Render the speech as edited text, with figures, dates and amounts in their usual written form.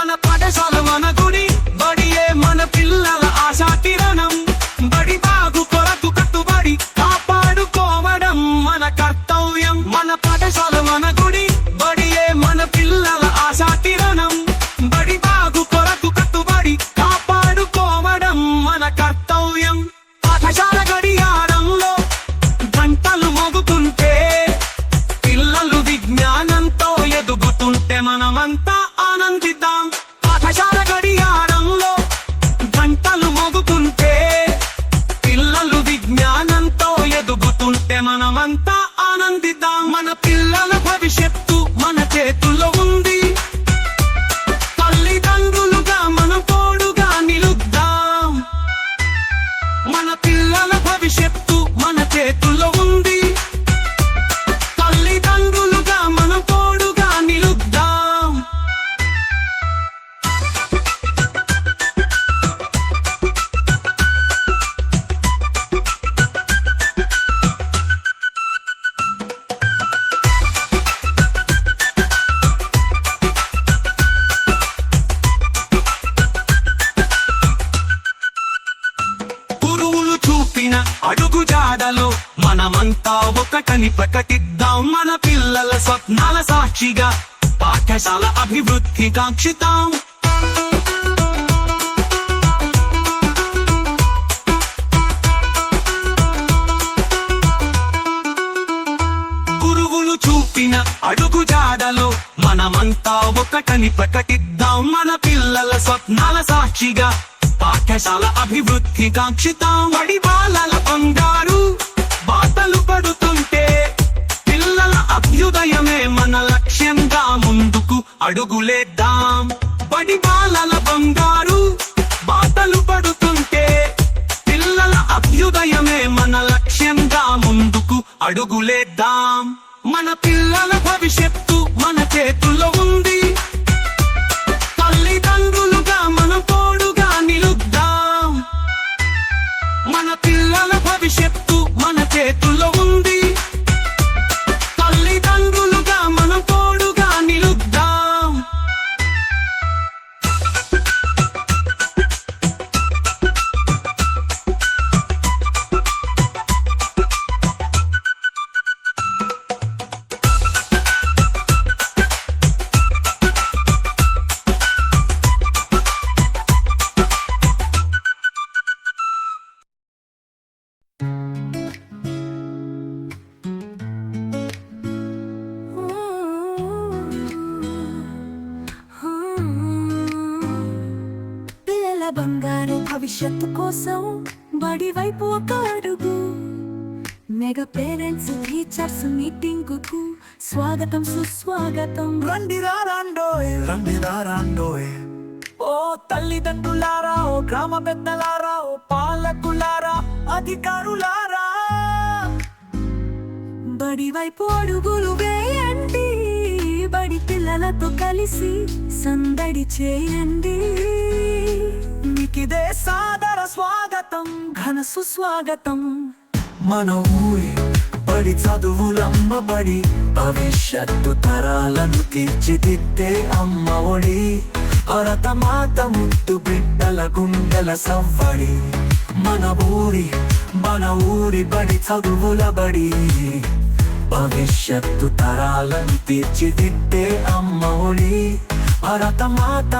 మన పాఠశాల మన గుడి బడియే మన పిల్లల ఆశా కిరణం. బడి బాగు కొరకు కట్టుబడి కాపాడుకోవడం మన కర్తవ్యం. మన పాఠశాల మన గుడి బడియే మన పిల్లల ఆశా కిరణం. బడి బాగు కొరకు కట్టుబడి కాపాడుకోవడం మన కర్తవ్యం. పాఠశాల గడియారంలో గంటలు మోగుతుంటే పిల్లలు విజ్ఞానంతో ఎదుగుతుంటే మనమంతా ఆనందిద్దాం. పాఠశాల గడియారంలో గంటలు మోగుతుంటే పిల్లలు విజ్ఞానంతో ఎదుగుతుంటే మనమంతా ఆనందిద్దాం. మన పిల్లల భవిష్యత్తు మన చేతుల్లో ఉంది. తల్లిదండ్రులుగా మనం తోడుగా నిలుద్దాం. మన పిల్లల భవిష్యత్తు మన చేతుల్లో ఉంది. తల్లిదండ్రులుగా మనం తోడుగా నిలుద్దాం. గురువులు చూపిన అడుగు జాడలో మనమంతా ఒకటని ప్రకటిద్దాం. మన పిల్లల స్వప్నాల సాక్షిగా పాఠశాల అభివృద్ధి కాంక్షిద్దాం. గురువులు చూపిన అడుగు జాడలో మనమంతా ఒకటని ప్రకటిద్దాం. మన పిల్లల స్వప్నాల సాక్షిగా పాఠశాల అభివృద్ధి కాంక్షిద్దాం. బడి బాలల బంగారు బాటలు పడుతుంటే పిల్లల అభ్యుదయమే మన లక్ష్యంగా ముందుకు అడుగులేద్దాం. బడి బాలల బంగారు బాటలు పడుతుంటే పిల్లల అభ్యుదయమే మన లక్ష్యంగా ముందుకు అడుగులేద్దాం. మన పిల్లల భవిష్యత్తు మన చేతుల్లో ఉంది. తల్లిదండ్రులుగా మనం తోడుగా నిలుద్దాం. మన పిల్లల భవిష్యత్తు మన చేతుల్లో ఉంది. తల్లిదండ్రులుగా మనం తోడుగా నిలుద్దాం. పిల్లల బంగారు భవిష్యత్తు కోసం బడి వైపు ఒక అడుగు. మెగా పేరెంట్స్ టీచర్స్ మీటింగ్ కు స్వాగతం సుస్వాగతం. రండిరా రాండోయ్ రండిరా రాండోయ్. ఓ తల్లిదండ్రులారా, ఓ గ్రామ పెద్దలారా, ఓ పాలకులారా, అధికారులారా, బడి వైపు అడుగులు వేయండి. బడి పిల్లలతో కలిసి సందడి చేయండి. మీకిదే సాదర స్వాగతం, ఘన సుస్వాగతం. మన ఊరి బడి చదువులమ్మ బడి, భవిష్యత్తు తరాలను తీర్చిదిద్దే అమ్మ ఒడి. భరత మాత ముద్దు బిడ్డల గుండెల సవ్వడి. మన ఊరి బడి చదువుల బడి, భవిష్యత్తు తరాలను తీర్చిదిద్దే అమ్మ ఒడి. భరత మాత